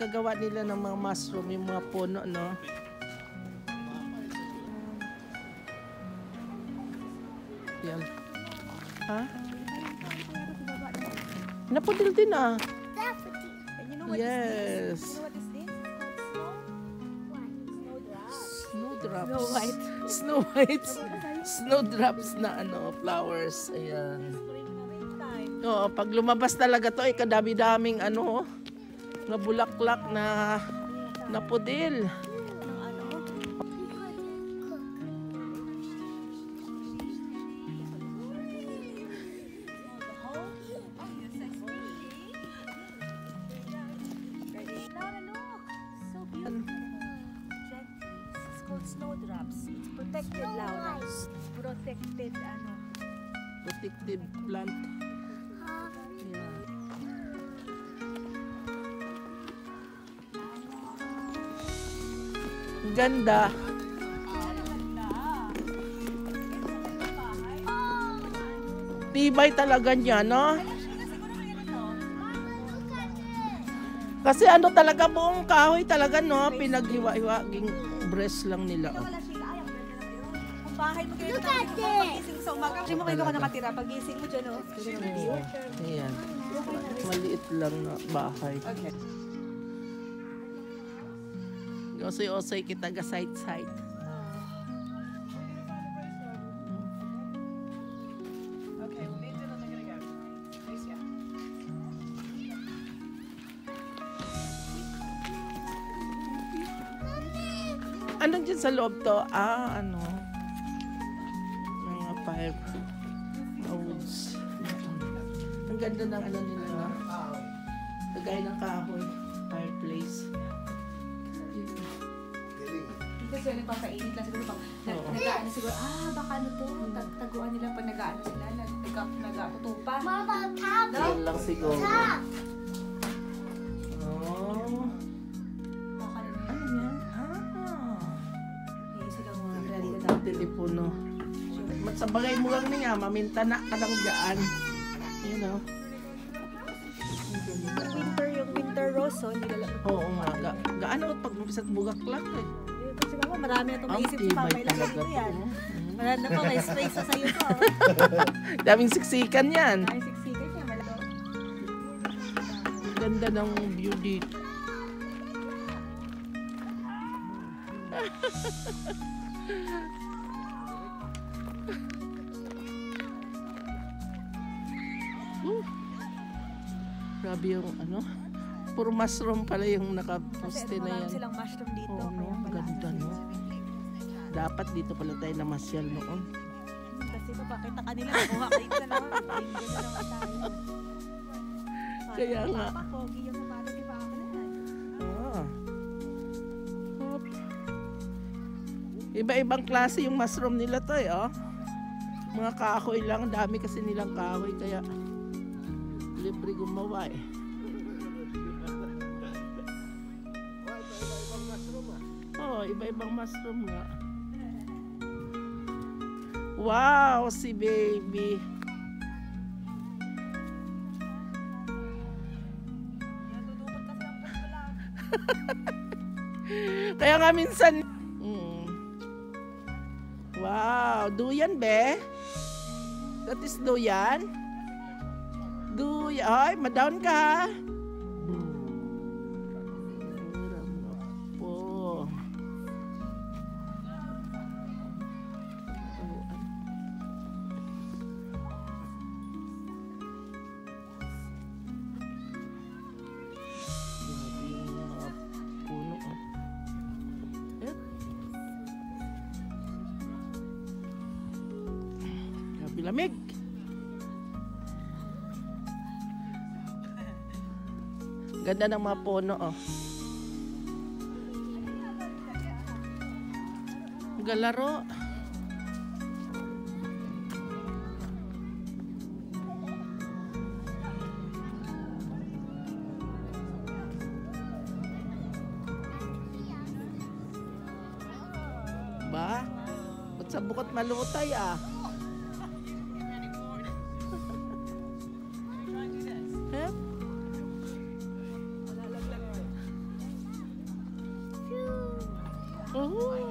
pagkagawa nila ng mga mushroom, yung mga puno, no? Yan. Ha? Napudil din ah. Yes. Snowdrops. Snow White. Snow White. Snowdrops na ano, flowers. Ayan. Oo, pag lumabas talaga to, ay kadami-daming ano, na bulaklak na napudil. Snowdrops. It's protected now. Protected ano. Protected plant. Yeah. Ang ganda. Tibay talaga niya, no? Kasi ano talaga, buong kahoy talaga, no? Pinaghiwa-hiwa, breast lang nila. Oh. Kung bahay mo kayo pagising sa umaga, hindi mo kayo nakatira. Pagising mo dyan, oh. Ayan. Maliit lang na bahay. Okay. Osay-osay kita ga side-side. Okay, medyo na nagagawa. Nice yan. Ano dyan sa loob to? Ah, ano? Mga fire woods. Ang ganda ng ano nila, no? Kagaya ng kahoy. Fireplace. Kasi yun, nagpapainit lang siguro pag nag-aano siguro, baka ano to, taguan nila pag nag-aano sila, nag-tutupa. Mama, tap! Yan lang siguro. Tap! Oh. Baka ano Ano yan? Ah. sila mga ready na Ang telepono. Matsabagay mo lang niya, mamintana ka lang dyan. You know? yung winter rose, oh, nilalagay. Oo nga. Gaano pag umpisa at bugaklak eh. Kasi mama, marami na itong Ang maisip si Papa, tibay ilagay talaga ko yan. to. Marami na po, may space sa sayo to. Daming siksikan yan. Ay, siksikan niya, malaki. Ganda ng view dito. Grabe yung ano. Puro mushroom pala yung Kasi nakaposte na marami yan. silang mushroom dito. Oo, no? kaya pala. Ganda, no? Dapat dito pala tayo namasyal noon. Kasi ito, pakita kanila, nakuha kayo sa naman. Hindi na naman tayo. Kaya nga. Papa, pogi yung sapatos ni Papa na yan. Ah. Hop. Iba-ibang klase yung mushroom nila to eh, oh. Mga kahoy lang, dami kasi nilang kahoy kaya libre gumawa eh. Oh, iba-ibang mushroom nga. Wow, si baby. Kaya nga minsan wow, duyan be. That is duyan. Duyan. Ay, madown ka. Po. Lamig. Ganda ng mga puno, oh. Galaro. Ba? Ba't sa bukot malutay, ah? Oh.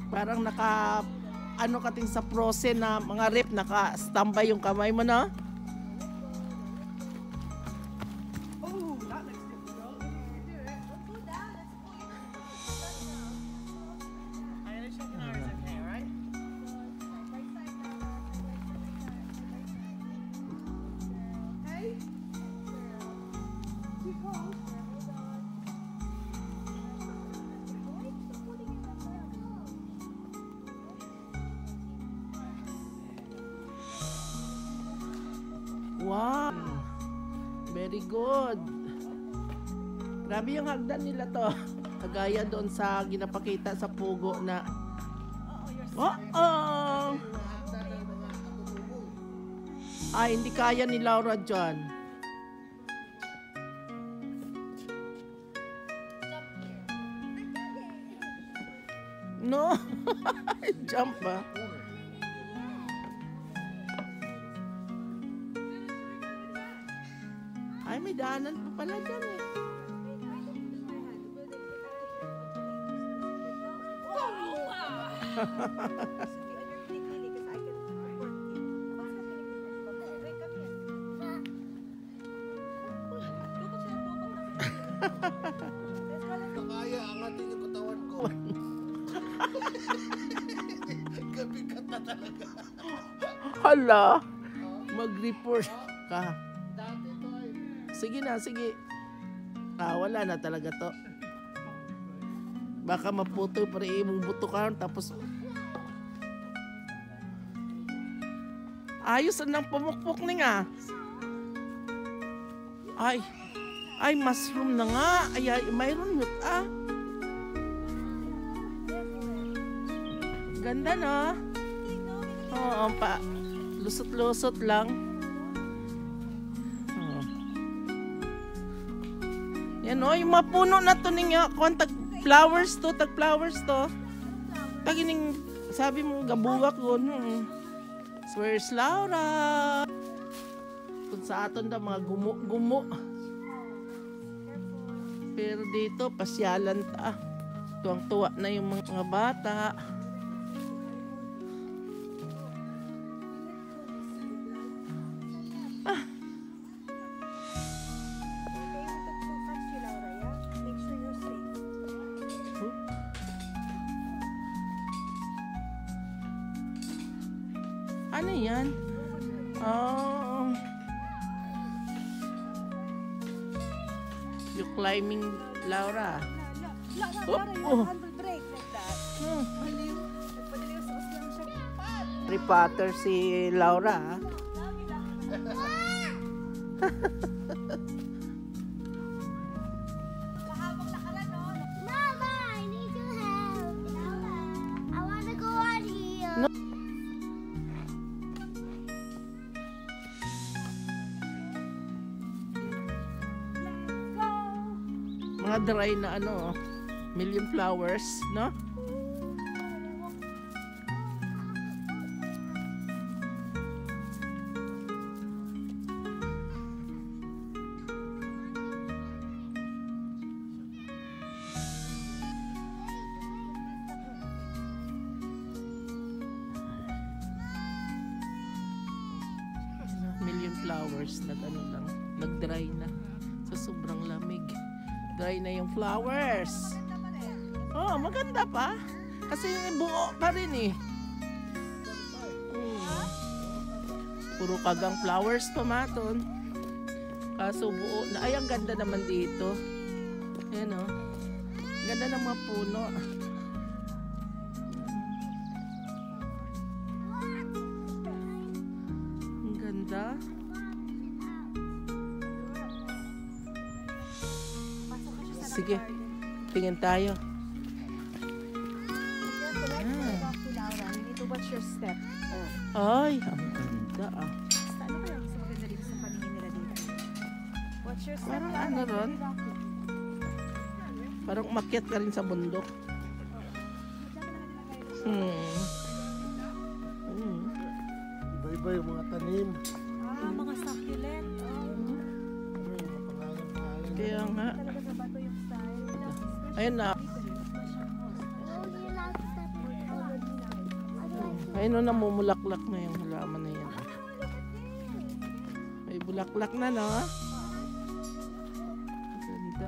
Parang naka ano kating sa frozen na mga rep, naka-standby yung kamay mo na. Wow! Very good. Grabe yung hagdan nila to. Kagaya doon sa ginapakita sa pugo na ay, hindi kaya ni Laura dyan. No? Jump ba? Ay, may daanan pa pala dyan eh. Kaya angatin yung katawan ko. Gabigat na talaga. Hala, mag-report ka. Dati to ay Sige na, sige. Wala na talaga to. Baka maputo pa rin imong buto ka tapos ayos ang pumukpok ni nga. Ay, mushroom na nga. Ay, mayroon yun Ganda na. Oo, pa. Lusot-lusot lang. Yan o, yung mga puno na to niya. Kung tag-flowers to. Tagining, sabi mo, gabuwak ko. Where's Laura? Kung sa aton da, mga gumo. Pero dito, pasyalan ta. Tuwang-tuwa na yung mga bata. Ano yan? Oh. You climbing, Laura. Oh. Harry Potter si Laura. Mama, I need your help. I want to go out here. No. Mga dry na million flowers, no? Million flowers na lang, nag-dry na sa sobrang lamig. Dry na yung flowers. Oh, maganda pa. Kasi buo pa rin eh. Puro kagang flowers pa maton. Kaso buo na. Ay, ang ganda naman dito. Ayan o. Ganda ng mga puno. Ang ganda. sige. Tingin tayo. Laura, you need to watch your step. Ay, ang ganda ah. Ano kaya ang mas maganda dito sa paningin nila dito? Watch your step. Parang Laura, ano very ron? rocky. Parang umakyat ka rin sa bundok. Iba-iba yung mga tanim. Mga succulent. Kaya nga. Talaga sa bato yung style. Ayun na. Only like step Ayun na, namumulaklak na yung halaman na yan. May bulaklak na, no? Ganda.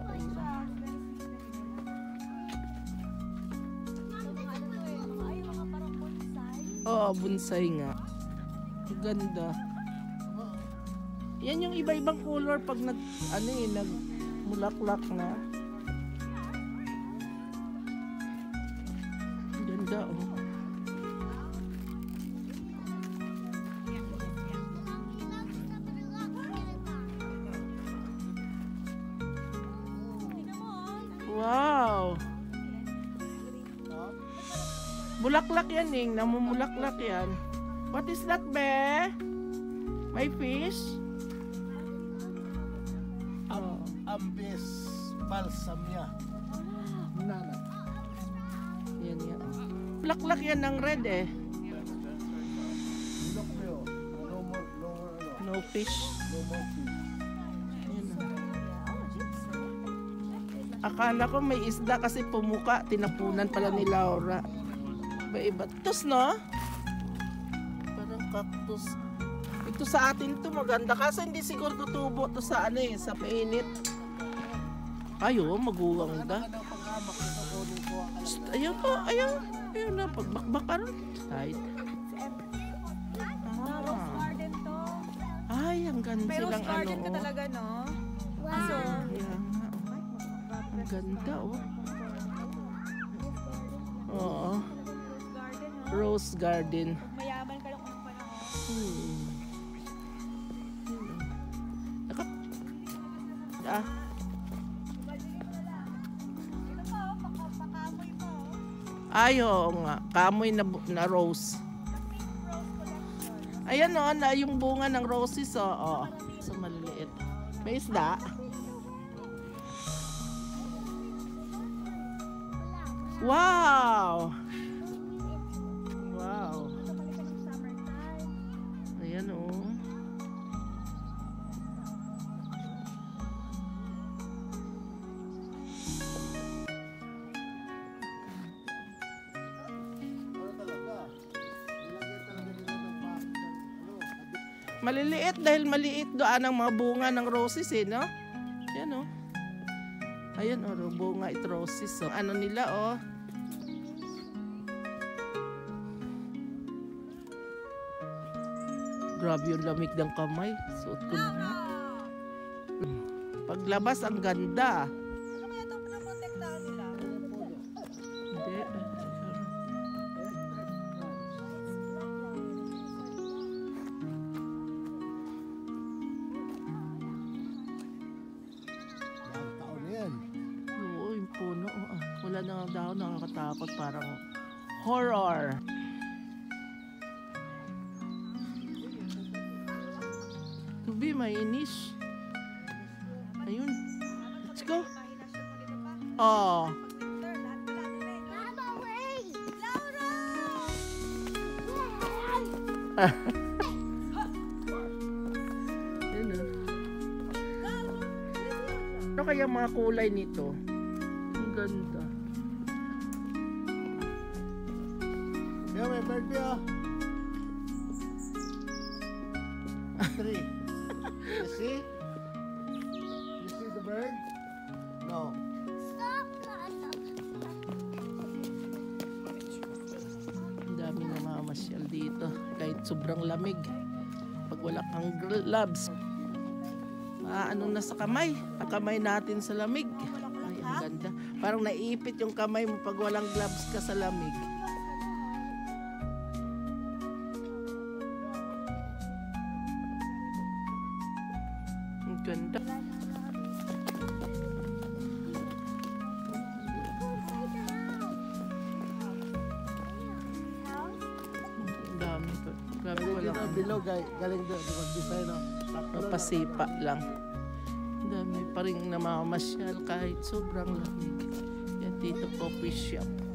Oo, bonsai nga. Ganda. Yan yung iba-ibang color pag nagmulaklak na. Ganda, oh. Wow! Bulaklak yan, Ning. Namumulaklak yan. What is that, be? May fish? Ambis balsamia. Nana. Yan yan. Bulaklak yan ng red eh. Look kayo. No more ano. No fish. No more fish. Yan, oh. Akala ko may isda kasi pumuka. Tinapunan pala ni Laura. Iba-iba. Tos, no? Parang cactus. Ito sa atin to maganda. Kasi hindi siguro tutubo to sa sa mainit. Ayo, maguwang da. Ayaw po, ayaw. Ayaw na, pagbakbak ron. Side. Rose garden to. Ay, ang ganda May rose silang garden ka talaga, no? Wow. Ayan nga, oh. Ang ganda, oh. Oo. Rose garden, no? Rose garden. Mayaman ka lang kung panahon. Ah. Ay, oo nga. Kamoy na rose. Ayan o, na yung bunga ng roses o. Oh. So, maliliit. May isda. Wow! Wow. Ayan o. Maliliit dahil maliit doon ang mga bunga ng roses eh, no? Yan oh. Ayan oh, bunga it roses. Oh. Ano nila oh. Grabe yung lamig ng kamay. Suot ko na nga. Paglabas ang ganda. Ano kaya ito pinaprotektahan nila? Hindi. Taon na yan. Oo, yung puno. Oh, ah. Wala na nga daw, nakakatakot. Parang horror. Tubi, mainis. Ayun. Let's go. Oh. Mama, wait. Yun, oh. Ano kaya mga kulay nito? Ang ganda. Yeah, may bird niya. Three. You see? You see the bird? No. Stop. Ang dami na mamamasyal dito. Kahit sobrang lamig. Pag wala kang gloves, ano na sa kamay. Ang kamay natin sa lamig. Ay, ang ganda. Parang naiipit yung kamay mo pag walang gloves ka sa lamig. Ang ganda. Dami pa. Grabe Galing walang dito, bilog, galing doon. Mag-design, no? mapasipa lang. Dami pa rin namamasyal kahit sobrang lamig. Yan dito coffee shop.